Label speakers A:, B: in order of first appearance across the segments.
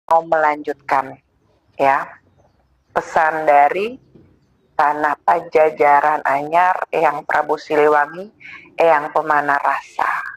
A: mau melanjutkan ya pesan dari Tanah Pajajaran Anyar Eyang Prabu Siliwangi, Eyang Pemana Rasa.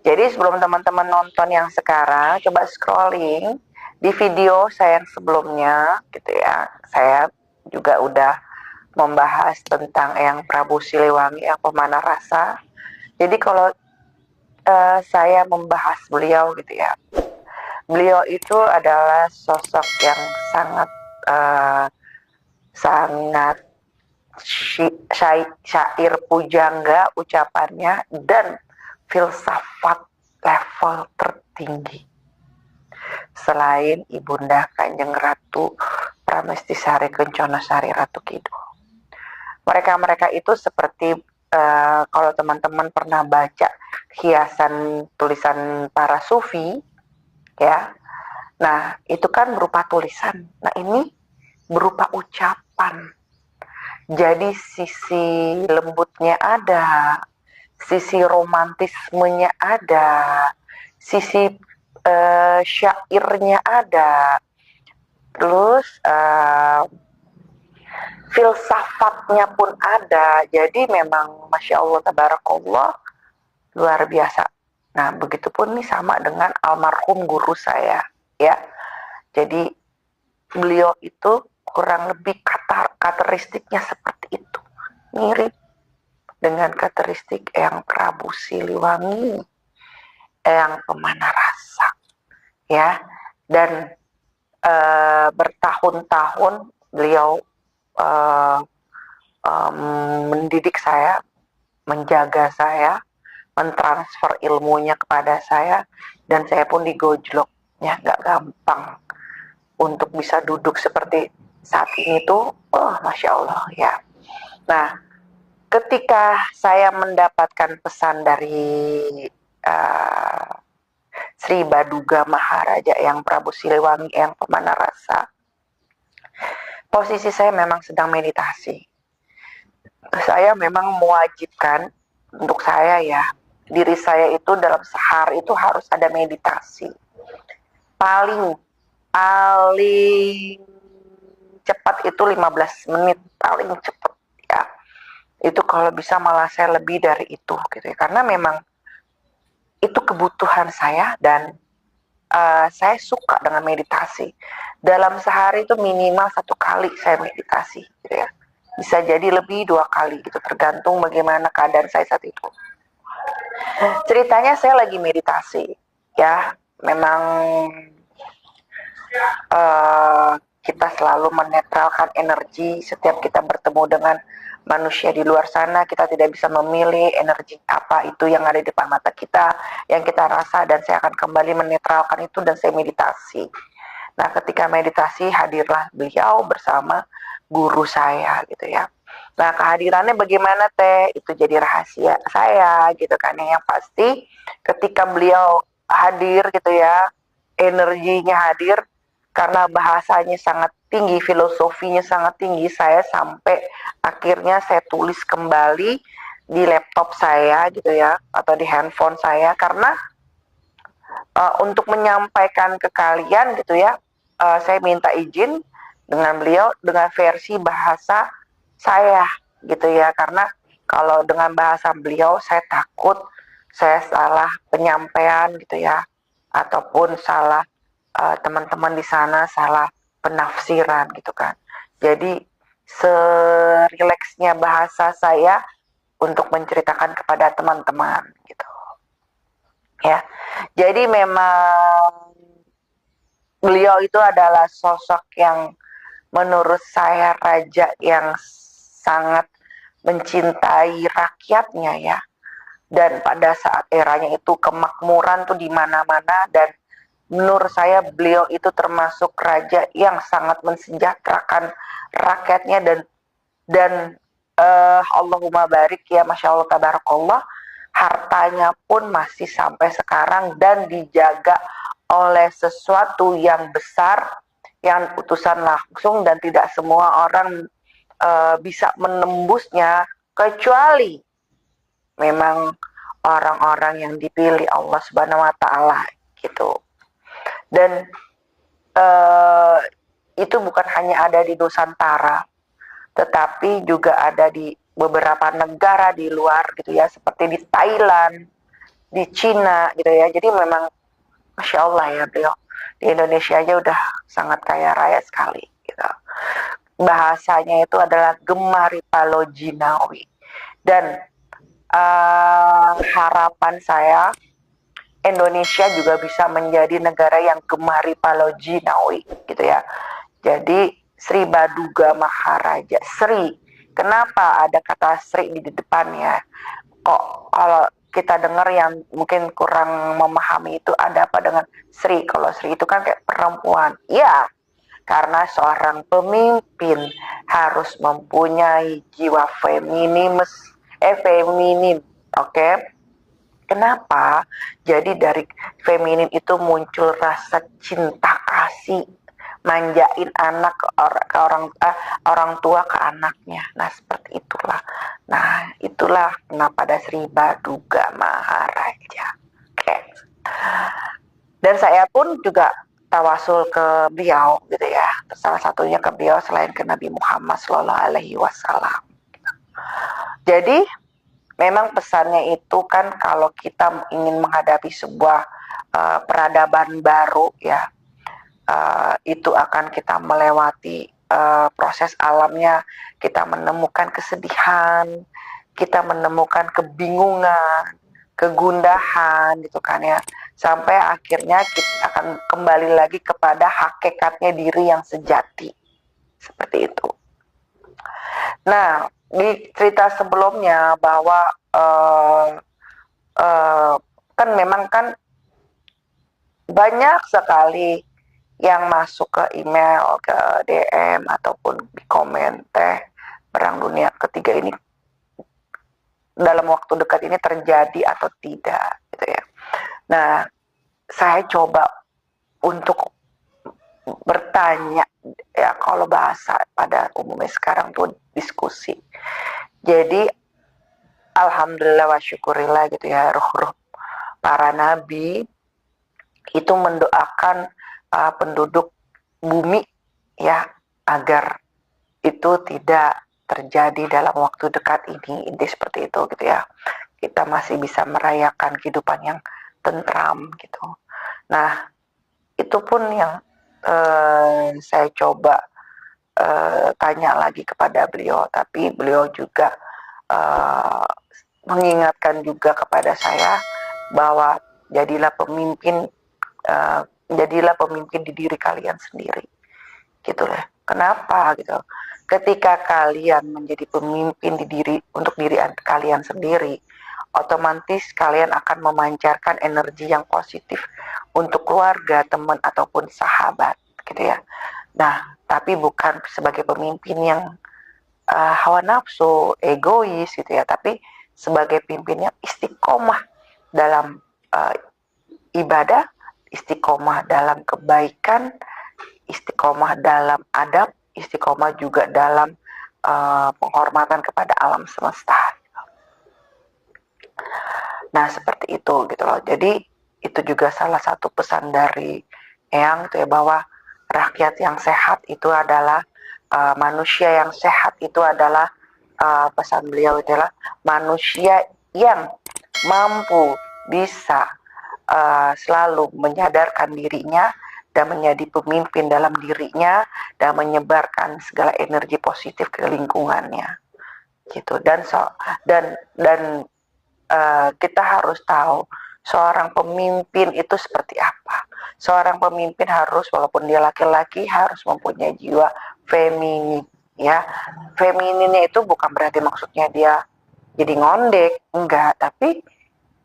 A: Jadi sebelum teman-teman nonton yang sekarang, coba scrolling di video saya yang sebelumnya gitu ya. Saya juga udah membahas tentang Eyang Prabu Siliwangi, Eyang Pemana Rasa. Jadi kalau saya membahas beliau gitu ya, beliau itu adalah sosok yang sangat uh, sangat syair pujangga ucapannya dan filsafat level tertinggi. Selain Ibunda Kanjeng Ratu Pramestisari Kencana Sari Ratu Kidul. Mereka-mereka itu seperti kalau teman-teman pernah baca hiasan tulisan para sufi ya. Nah, itu kan berupa tulisan. Nah, ini berupa ucapan. Jadi sisi lembutnya ada, sisi romantismenya ada, sisi syairnya ada, terus filsafatnya pun ada. Jadi memang Masya Allah Tabarakallah luar biasa. Nah, begitupun nih sama dengan almarhum guru saya ya. Jadi beliau itu kurang lebih karakteristiknya seperti itu, mirip dengan karakteristik Eyang Prabu Siliwangi, Eyang Pemana Rasa ya. Dan bertahun-tahun beliau mendidik saya, menjaga saya, mentransfer ilmunya kepada saya, dan saya pun digojloknya gak gampang untuk bisa duduk seperti saat ini tuh, oh Masya Allah ya. Nah, ketika saya mendapatkan pesan dari Sri Baduga Maharaja Eyang Prabu Siliwangi, Eyang Pemana Rasa, posisi saya memang sedang meditasi. Saya memang mewajibkan untuk saya ya, diri saya itu dalam sehari itu harus ada meditasi. Paling cepat itu 15 menit, paling cepat ya. Itu kalau bisa malah saya lebih dari itu gitu ya. Karena memang itu kebutuhan saya dan saya suka dengan meditasi. Dalam sehari itu minimal 1 kali saya meditasi gitu ya. Bisa jadi lebih 2 kali gitu, tergantung bagaimana keadaan saya saat itu. Ceritanya saya lagi meditasi ya. Memang kita selalu menetralkan energi setiap kita bertemu dengan manusia di luar sana. Kita tidak bisa memilih energi apa itu yang ada di depan mata kita, yang kita rasa, dan saya akan kembali menetralkan itu dan saya meditasi. Nah, ketika meditasi hadirlah beliau bersama guru saya gitu ya. Nah, kehadirannya bagaimana teh? Itu jadi rahasia saya gitu kan. Yang pasti ketika beliau hadir gitu ya, energinya hadir, karena bahasanya sangat tinggi, filosofinya sangat tinggi, saya sampai akhirnya saya tulis kembali di laptop saya gitu ya, atau di handphone saya, karena untuk menyampaikan ke kalian gitu ya, saya minta izin dengan beliau dengan versi bahasa saya gitu ya, karena kalau dengan bahasa beliau saya takut saya salah penyampaian gitu ya, ataupun salah teman-teman di sana salah penafsiran gitu kan. Jadi serileksnya bahasa saya untuk menceritakan kepada teman-teman gitu ya. Jadi memang beliau itu adalah sosok yang menurut saya raja yang sangat mencintai rakyatnya ya. Dan pada saat eranya itu kemakmuran tuh di mana-mana, dan menurut saya beliau itu termasuk raja yang sangat mensejahterakan rakyatnya, dan Allahumma barik ya, Masya Allah Tabarakallah, hartanya pun masih sampai sekarang dan dijaga oleh sesuatu yang besar, yang putusan langsung dan tidak semua orang bisa menembusnya kecuali memang orang-orang yang dipilih Allah Subhanahu wa taala gitu. Dan eh, itu bukan hanya ada di Nusantara, tetapi juga ada di beberapa negara di luar gitu ya, seperti di Thailand, di Cina gitu ya. Jadi memang Masya Allah ya beliau di Indonesia aja udah sangat kaya raya sekali gitu. Bahasanya itu adalah Gemari Palojinawi, dan harapan saya Indonesia juga bisa menjadi negara yang gemari Palojinawi gitu ya. Jadi Sri Baduga Maharaja, Sri. Kenapa ada kata Sri di depannya? Kok kalau kita dengar yang mungkin kurang memahami itu ada apa dengan Sri? Kalau Sri itu kan kayak perempuan. Ya, karena seorang pemimpin harus mempunyai jiwa feminin, oke? Kenapa? Jadi dari feminin itu muncul rasa cinta kasih, manjain anak ke orang tua ke anaknya. Nah, seperti itulah. Nah, itulah kenapa ada Sri Baduga Maharaja. Oke. Dan saya pun juga tawasul ke beliau gitu ya. Salah satunya ke beliau selain ke Nabi Muhammad Shallallahu Alaihi Wasallam. Jadi memang pesannya itu kan kalau kita ingin menghadapi sebuah peradaban baru ya, itu akan kita melewati proses alamnya, kita menemukan kesedihan, kita menemukan kebingungan, kegundahan gitu kan ya, sampai akhirnya kita akan kembali lagi kepada hakikatnya diri yang sejati, seperti itu. Nah, di cerita sebelumnya bahwa kan memang kan banyak sekali yang masuk ke email, ke DM ataupun di komen teh perang dunia ketiga ini dalam waktu dekat ini terjadi atau tidak gitu ya. Nah, saya coba untuk bertanya ya, kalau bahasa pada umumnya sekarang tuh diskusi. Jadi alhamdulillah wa syukurillah gitu ya, ruh-ruh para nabi itu mendoakan penduduk bumi ya agar itu tidak terjadi dalam waktu dekat ini seperti itu gitu ya. Kita masih bisa merayakan kehidupan yang tentram gitu. Nah, itu pun yang saya coba tanya lagi kepada beliau, tapi beliau juga mengingatkan juga kepada saya bahwa jadilah pemimpin di diri kalian sendiri gitu lah. Kenapa gitu? Ketika kalian menjadi pemimpin untuk diri kalian sendiri, otomatis kalian akan memancarkan energi yang positif untuk keluarga, teman ataupun sahabat gitu ya. Nah, tapi bukan sebagai pemimpin yang hawa nafsu, egois gitu ya, tapi sebagai pemimpin yang istiqomah dalam ibadah, istiqomah dalam kebaikan, istiqomah dalam adab, istiqomah juga dalam penghormatan kepada alam semesta. Nah, seperti itu gitu loh. Jadi itu juga salah satu pesan dari Eyang gitu ya, bahwa rakyat yang sehat itu adalah manusia yang sehat itu adalah pesan beliau itu adalah manusia yang mampu bisa selalu menyadarkan dirinya dan menjadi pemimpin dalam dirinya dan menyebarkan segala energi positif ke lingkungannya gitu. Dan kita harus tahu seorang pemimpin itu seperti apa. Seorang pemimpin harus, walaupun dia laki-laki, harus mempunyai jiwa feminin ya. Femininnya itu bukan berarti maksudnya dia jadi ngondek, enggak, tapi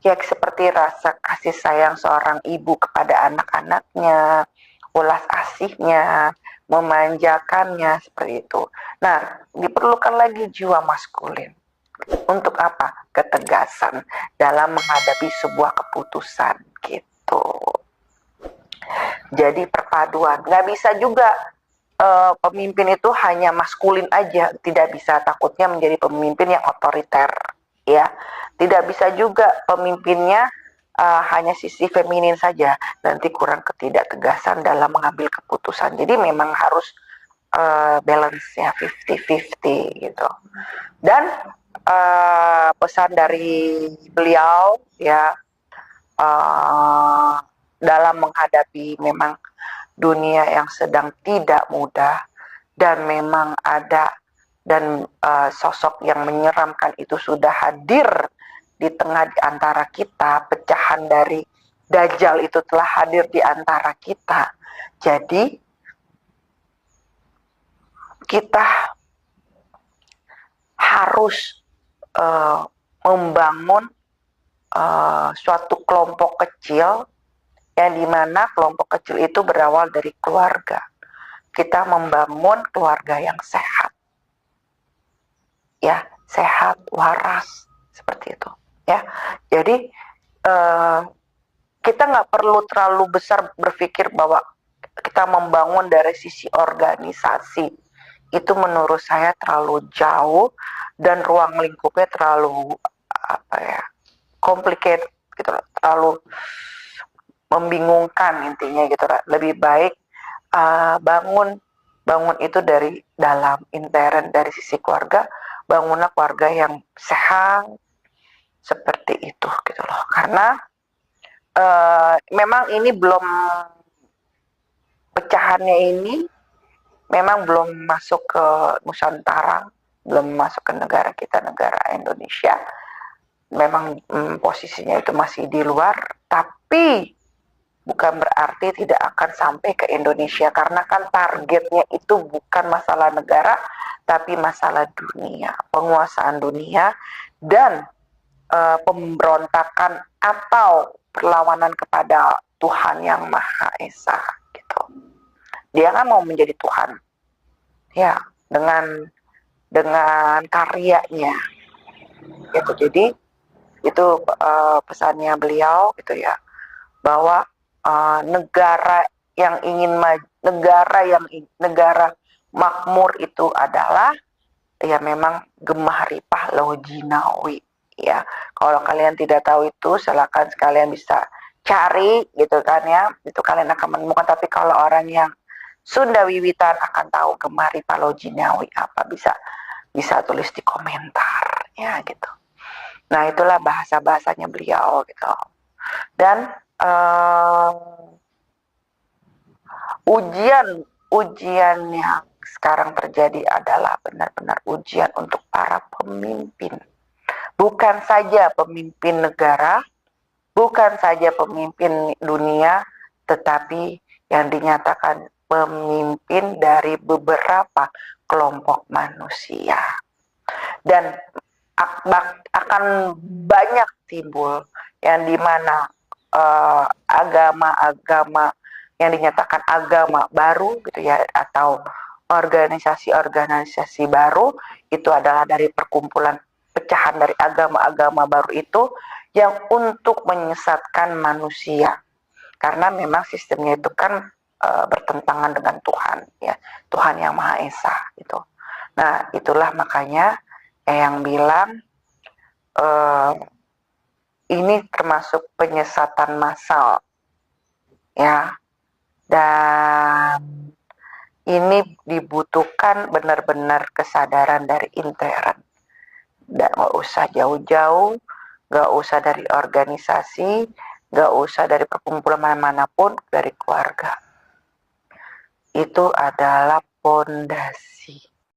A: ya seperti rasa kasih sayang seorang ibu kepada anak-anaknya, ulas asihnya, memanjakannya, seperti itu. Nah, diperlukan lagi jiwa maskulin. Untuk apa? Ketegasan dalam menghadapi sebuah keputusan gitu. Jadi perpaduan. Nggak bisa juga pemimpin itu hanya maskulin aja, tidak bisa, takutnya menjadi pemimpin yang otoriter ya. Tidak bisa juga pemimpinnya hanya sisi feminin saja, nanti kurang ketidaktegasan dalam mengambil keputusan. Jadi memang harus balance-nya 50-50 gitu. Dan pesan dari beliau ya, dalam menghadapi memang dunia yang sedang tidak mudah, dan memang ada dan sosok yang menyeramkan itu sudah hadir di tengah di antara kita, pecahan dari Dajjal itu telah hadir di antara kita. Jadi kita harus membangun suatu kelompok kecil, yang dimana kelompok kecil itu berawal dari keluarga. Kita membangun keluarga yang sehat, ya, sehat, waras, seperti itu, ya. Jadi kita nggak perlu terlalu besar berpikir bahwa kita membangun dari sisi organisasi. Itu menurut saya terlalu jauh dan ruang lingkupnya terlalu complicated gitu, terlalu membingungkan intinya gitu. Lebih baik bangun itu dari dalam, intern, dari sisi keluarga. Bangunlah keluarga yang sehat, seperti itu gitu loh. Karena memang ini belum, pecahannya ini memang belum masuk ke Nusantara, belum masuk ke negara kita, negara Indonesia. Memang posisinya itu masih di luar, tapi bukan berarti tidak akan sampai ke Indonesia, karena kan targetnya itu bukan masalah negara, tapi masalah dunia, penguasaan dunia, dan pemberontakan atau perlawanan kepada Tuhan yang Maha Esa gitu. Dia kan mau menjadi Tuhan, ya, dengan karyanya gitu. Jadi itu pesannya beliau gitu ya, bahwa negara yang ingin negara makmur itu adalah ya memang gemah ripah lojinawi ya. Kalau kalian tidak tahu itu, silakan sekalian bisa cari gitu kan ya, itu kalian akan menemukan. Tapi kalau orang yang Sunda Wiwitan akan tahu gemah ripah lojinawi apa, bisa tulis di komentar ya gitu. Nah, itulah bahasanya beliau gitu. Dan ujian yang sekarang terjadi adalah benar-benar ujian untuk para pemimpin. Bukan saja pemimpin negara, bukan saja pemimpin dunia, tetapi yang dinyatakan pemimpin dari beberapa kelompok manusia. Dan akan banyak timbul yang dimana agama-agama yang dinyatakan agama baru gitu ya, atau organisasi-organisasi baru, itu adalah dari perkumpulan pecahan dari agama-agama baru itu yang untuk menyesatkan manusia, karena memang sistemnya itu kan bertentangan dengan Tuhan ya, Tuhan yang Maha Esa gitu. Nah, itulah makanya yang bilang ini termasuk penyesatan massal ya, dan ini dibutuhkan benar-benar kesadaran dari intern. Nggak usah jauh-jauh, nggak usah dari organisasi, nggak usah dari perkumpulan manapun, dari keluarga. Itu adalah pondasi